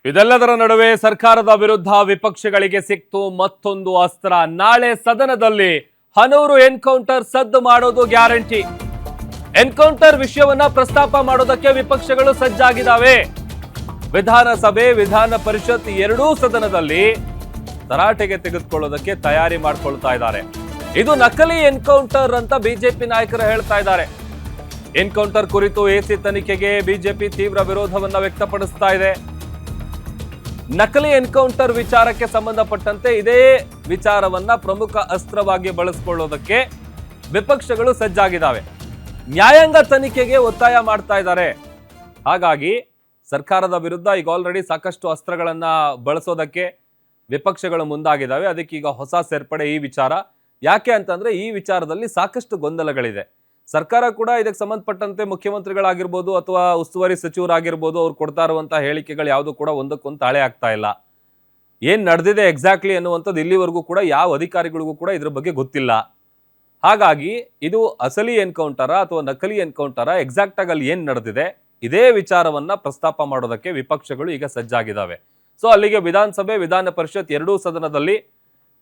ಇದೆಲ್ಲದರ ನಡುವೆ ಸರ್ಕಾರದ ವಿರುದ್ಧ ವಿಪಕ್ಷಗಳಿಗೆ ಸಿಕ್ತು ಮತ್ತೊಂದು ಅಸ್ತ್ರ. ನಾಳೆ ಸದನದಲ್ಲಿ ಹನೂರು ಎನ್ಕೌಂಟರ್ ಸದ್ದು ಮಾಡೋದು ಗ್ಯಾರಂಟಿ. ಎನ್ಕೌಂಟರ್ ವಿಷಯವನ್ನ ಪ್ರಸ್ತಾಪ ಮಾಡೋದಕ್ಕೆ ವಿಪಕ್ಷಗಳು ಸಜ್ಜಾಗಿದ್ದಾವೆ. ವಿಧಾನಸಭೆ, ವಿಧಾನ ಪರಿಷತ್ ಎರಡೂ ಸದನದಲ್ಲಿ ತರಾಟೆಗೆ ತೆಗೆದುಕೊಳ್ಳೋದಕ್ಕೆ ತಯಾರಿ ಮಾಡ್ಕೊಳ್ತಾ ಇದ್ದಾರೆ. ಇದು ನಕಲಿ ಎನ್ಕೌಂಟರ್ ಅಂತ ಬಿಜೆಪಿ ನಾಯಕರು ಹೇಳ್ತಾ ಇದ್ದಾರೆ. ಎನ್ಕೌಂಟರ್ ಕುರಿತು ಎಸಿ ತನಿಖೆಗೆ ಬಿಜೆಪಿ ತೀವ್ರ ವಿರೋಧವನ್ನ ವ್ಯಕ್ತಪಡಿಸ್ತಾ ಇದೆ. ನಕಲಿ ಎನ್ಕೌಂಟರ್ ವಿಚಾರಕ್ಕೆ ಸಂಬಂಧಪಟ್ಟಂತೆ ಇದೇ ವಿಚಾರವನ್ನ ಪ್ರಮುಖ ಅಸ್ತ್ರವಾಗಿ ಬಳಸಿಕೊಳ್ಳೋದಕ್ಕೆ ವಿಪಕ್ಷಗಳು ಸಜ್ಜಾಗಿದ್ದಾವೆ. ನ್ಯಾಯಾಂಗ ತನಿಖೆಗೆ ಒತ್ತಾಯ ಮಾಡ್ತಾ ಇದ್ದಾರೆ. ಹಾಗಾಗಿ ಸರ್ಕಾರದ ವಿರುದ್ಧ ಈಗ ಆಲ್ರೆಡಿ ಸಾಕಷ್ಟು ಅಸ್ತ್ರಗಳನ್ನ ಬಳಸೋದಕ್ಕೆ ವಿಪಕ್ಷಗಳು ಮುಂದಾಗಿದ್ದಾವೆ. ಅದಕ್ಕೆ ಈಗ ಹೊಸ ಸೇರ್ಪಡೆ ಈ ವಿಚಾರ. ಯಾಕೆ ಅಂತಂದ್ರೆ ಈ ವಿಚಾರದಲ್ಲಿ ಸಾಕಷ್ಟು ಗೊಂದಲಗಳಿದೆ. ಸರ್ಕಾರ ಕೂಡ ಇದಕ್ಕೆ ಸಂಬಂಧಪಟ್ಟಂತೆ ಮುಖ್ಯಮಂತ್ರಿಗಳಾಗಿರ್ಬೋದು ಅಥವಾ ಉಸ್ತುವಾರಿ ಸಚಿವರಾಗಿರ್ಬೋದು ಅವ್ರು ಕೊಡ್ತಾ ಇರುವಂತಹ ಹೇಳಿಕೆಗಳು ಯಾವುದು ಕೂಡ ಒಂದಕ್ಕೊಂದು ತಾಳೆ ಆಗ್ತಾ ಇಲ್ಲ. ಏನ್ ನಡೆದಿದೆ ಎಕ್ಸಾಕ್ಟ್ಲಿ ಅನ್ನುವಂಥದ್ದು ಇಲ್ಲಿವರೆಗೂ ಕೂಡ ಯಾವ ಅಧಿಕಾರಿಗಳಿಗೂ ಕೂಡ ಇದ್ರ ಬಗ್ಗೆ ಗೊತ್ತಿಲ್ಲ. ಹಾಗಾಗಿ ಇದು ಅಸಲಿ ಎನ್ಕೌಂಟರ ಅಥವಾ ನಕಲಿ ಎನ್ಕೌಂಟರ, ಎಕ್ಸಾಕ್ಟ್ ಆಗಿ ಅಲ್ಲಿ ಏನ್ ನಡೆದಿದೆ ಇದೇ ವಿಚಾರವನ್ನ ಪ್ರಸ್ತಾಪ ಮಾಡೋದಕ್ಕೆ ವಿಪಕ್ಷಗಳು ಈಗ ಸಜ್ಜಾಗಿದ್ದಾವೆ. ಸೊ ಅಲ್ಲಿಗೆ ವಿಧಾನಸಭೆ, ವಿಧಾನ ಪರಿಷತ್ ಎರಡೂ ಸದನದಲ್ಲಿ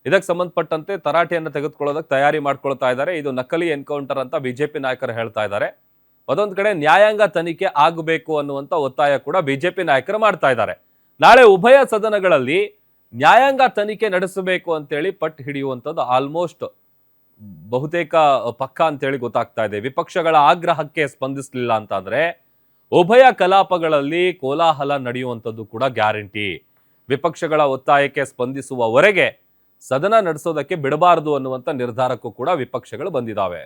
ಇದಕ್ಕೆ ಸಂಬಂಧಪಟ್ಟಂತೆ ತರಾಟೆಯನ್ನು ತೆಗೆದುಕೊಳ್ಳೋದಕ್ಕೆ ತಯಾರಿ ಮಾಡ್ಕೊಳ್ತಾ ಇದ್ದಾರೆ. ಇದು ನಕಲಿ ಎನ್ಕೌಂಟರ್ ಅಂತ ಬಿಜೆಪಿ ನಾಯಕರು ಹೇಳ್ತಾ ಇದ್ದಾರೆ. ಅದೊಂದು ಕಡೆ ನ್ಯಾಯಾಂಗ ತನಿಖೆ ಆಗಬೇಕು ಅನ್ನುವಂಥ ಒತ್ತಾಯ ಕೂಡ ಬಿಜೆಪಿ ನಾಯಕರು ಮಾಡ್ತಾ ಇದ್ದಾರೆ. ನಾಳೆ ಉಭಯ ಸದನಗಳಲ್ಲಿ ನ್ಯಾಯಾಂಗ ತನಿಖೆ ನಡೆಸಬೇಕು ಅಂತೇಳಿ ಪಟ್ಟು ಹಿಡಿಯುವಂಥದ್ದು ಆಲ್ಮೋಸ್ಟ್ ಬಹುತೇಕ ಪಕ್ಕ ಅಂತೇಳಿ ಗೊತ್ತಾಗ್ತಾ ಇದೆ. ವಿಪಕ್ಷಗಳ ಆಗ್ರಹಕ್ಕೆ ಸ್ಪಂದಿಸಲಿಲ್ಲ ಅಂತಂದ್ರೆ ಉಭಯ ಕಲಾಪಗಳಲ್ಲಿ ಕೋಲಾಹಲ ನಡೆಯುವಂಥದ್ದು ಕೂಡ ಗ್ಯಾರಂಟಿ. ವಿಪಕ್ಷಗಳ ಒತ್ತಾಯಕ್ಕೆ ಸ್ಪಂದಿಸುವವರೆಗೆ ಸದನ ನಡೆಸೋದಕ್ಕೆ ಬಿಡಬಾರದು ಅನ್ನುವಂಥ ನಿರ್ಧಾರಕ್ಕೂ ಕೂಡ ವಿಪಕ್ಷಗಳು ಬಂದಿದ್ದಾವೆ.